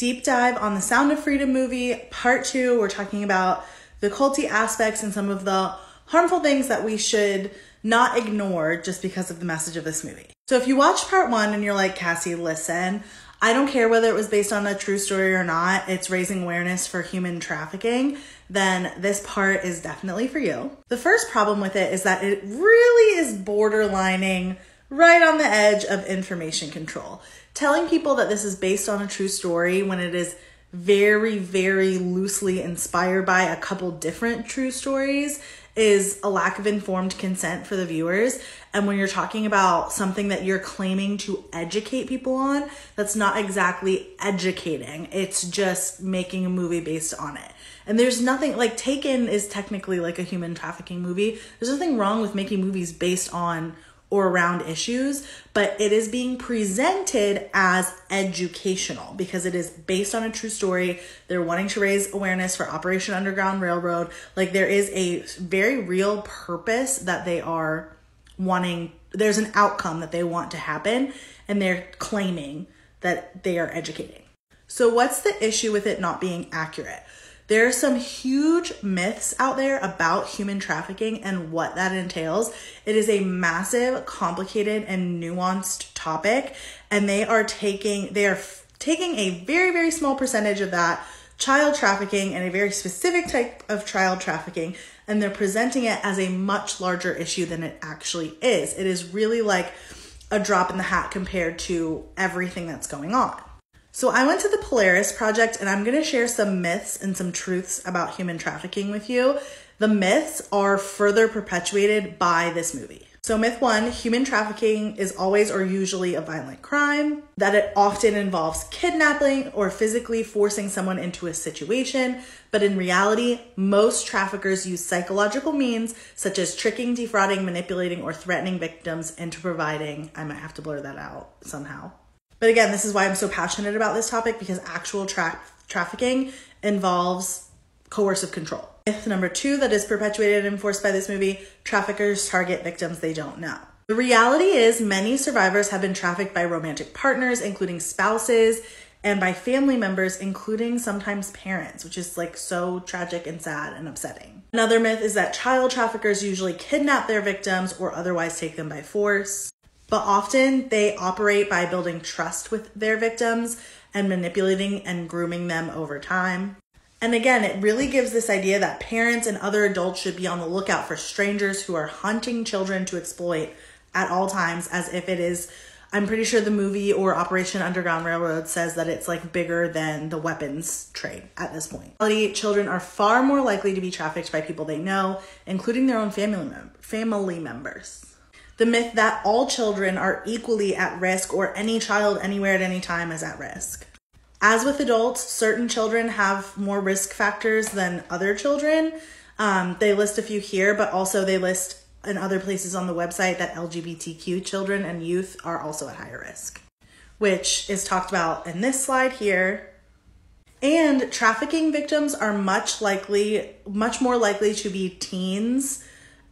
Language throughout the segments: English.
deep dive on the Sound of Freedom movie. Part 2, we're talking about the culty aspects and some of the harmful things that we should not ignore just because of the message of this movie. So if you watch part 1 and you're like, Cassie, listen, I don't care whether it was based on a true story or not, it's raising awareness for human trafficking, then this part is definitely for you. The first problem with it is that it really is borderlining right on the edge of information control. Telling people that this is based on a true story when it is very, very loosely inspired by a couple different true stories is a lack of informed consent for the viewers. And when you're talking about something that you're claiming to educate people on, that's not exactly educating. It's just making a movie based on it. And there's nothing, like Taken is technically like a human trafficking movie. There's nothing wrong with making movies based on or around issues, but it is being presented as educational because it is based on a true story. They're wanting to raise awareness for Operation Underground Railroad. Like there is a very real purpose that they are wanting. There's an outcome that they want to happen, and they're claiming that they are educating. So what's the issue with it not being accurate? There are some huge myths out there about human trafficking and what that entails. It is a massive, complicated, and nuanced topic, and they are taking a very, very small percentage of that, child trafficking, and a very specific type of child trafficking, and they're presenting it as a much larger issue than it actually is. It is really like a drop in the hat compared to everything that's going on. So I went to the Polaris Project, and I'm going to share some myths and some truths about human trafficking with you. The myths are further perpetuated by this movie. So myth 1, human trafficking is always or usually a violent crime, that it often involves kidnapping or physically forcing someone into a situation. But in reality, most traffickers use psychological means such as tricking, defrauding, manipulating, or threatening victims into providing, I might have to blur that out somehow. But again, this is why I'm so passionate about this topic, because actual trafficking involves coercive control. Myth number 2 that is perpetuated and enforced by this movie, traffickers target victims they don't know. The reality is many survivors have been trafficked by romantic partners, including spouses, and by family members, including sometimes parents, which is like so tragic and sad and upsetting. Another myth is that child traffickers usually kidnap their victims or otherwise take them by force. But often they operate by building trust with their victims and manipulating and grooming them over time. And again, it really gives this idea that parents and other adults should be on the lookout for strangers who are hunting children to exploit at all times, as if it is, I'm pretty sure the movie or Operation Underground Railroad says that it's like bigger than the weapons trade at this point. Children are far more likely to be trafficked by people they know, including their own family members. The myth that all children are equally at risk, or any child anywhere at any time is at risk. As with adults, certain children have more risk factors than other children. They list a few here, but also they list in other places on the website that LGBTQ children and youth are also at higher risk, which is talked about in this slide here. And trafficking victims are much more likely to be teens,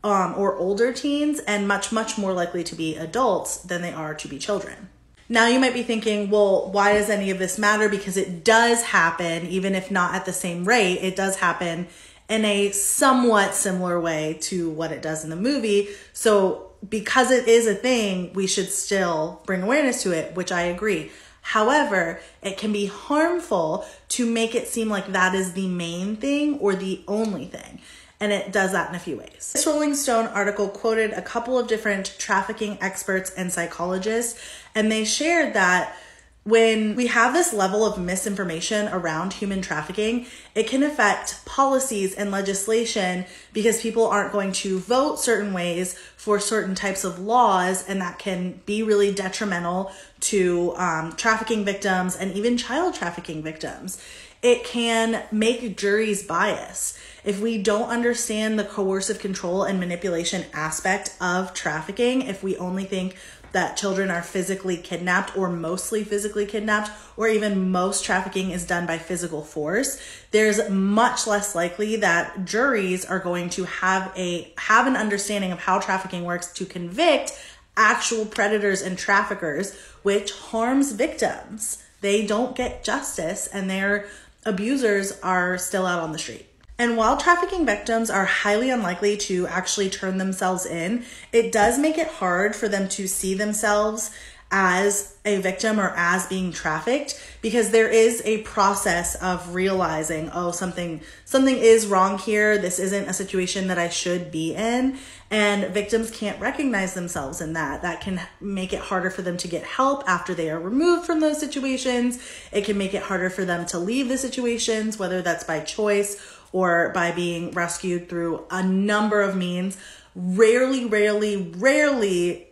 or older teens, and much more likely to be adults than they are to be children. Now you might be thinking, well, why does any of this matter? Because it does happen, even if not at the same rate, it does happen in a somewhat similar way to what it does in the movie. So because it is a thing, we should still bring awareness to it, which I agree. However, it can be harmful to make it seem like that is the main thing or the only thing. And it does that in a few ways. This Rolling Stone article quoted a couple of different trafficking experts and psychologists, and they shared that when we have this level of misinformation around human trafficking, it can affect policies and legislation because people aren't going to vote certain ways for certain types of laws, and that can be really detrimental to trafficking victims and even child trafficking victims. It can make juries bias. If we don't understand the coercive control and manipulation aspect of trafficking, if we only think that children are physically kidnapped or mostly physically kidnapped, or even most trafficking is done by physical force, there's much less likely that juries are going to have an understanding of how trafficking works to convict actual predators and traffickers, which harms victims. they don't get justice and their abusers are still out on the street. And while trafficking victims are highly unlikely to actually turn themselves in, it does make it hard for them to see themselves as a victim or as being trafficked, because there is a process of realizing, oh, something is wrong here. This isn't a situation that I should be in. And victims can't recognize themselves in that. That can make it harder for them to get help after they are removed from those situations. It can make it harder for them to leave the situations, whether that's by choice or by being rescued through a number of means. Rarely,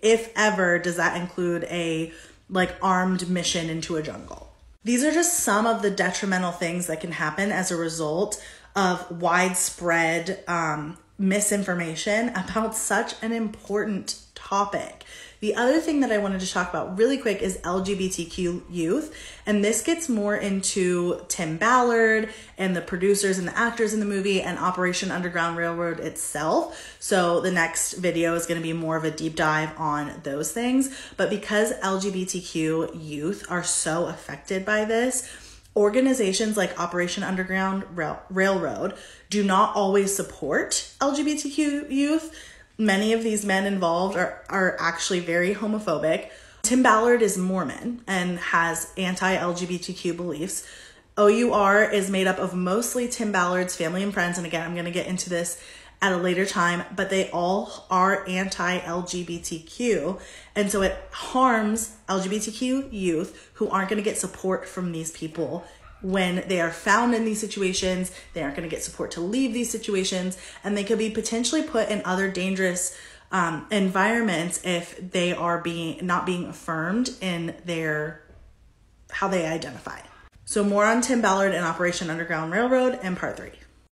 if ever, does that include a armed mission into a jungle. These are just some of the detrimental things that can happen as a result of widespread misinformation about such an important topic. The other thing that I wanted to talk about really quick is LGBTQ youth. And this gets more into Tim Ballard and the producers and the actors in the movie and Operation Underground Railroad itself. So the next video is going to be more of a deep dive on those things. But because LGBTQ youth are so affected by this, organizations like Operation Underground Railroad do not always support LGBTQ youth. Many of these men involved are actually very homophobic. Tim Ballard is Mormon and has anti-LGBTQ beliefs. OUR is made up of mostly Tim Ballard's family and friends. And again, I'm going to get into this at a later time, but they all are anti-LGBTQ. And so it harms LGBTQ youth who aren't going to get support from these people. When they are found in these situations, they aren't going to get support to leave these situations, and they could be potentially put in other dangerous environments if they are not being affirmed in how they identify. So more on Tim Ballard and Operation Underground Railroad in part 3.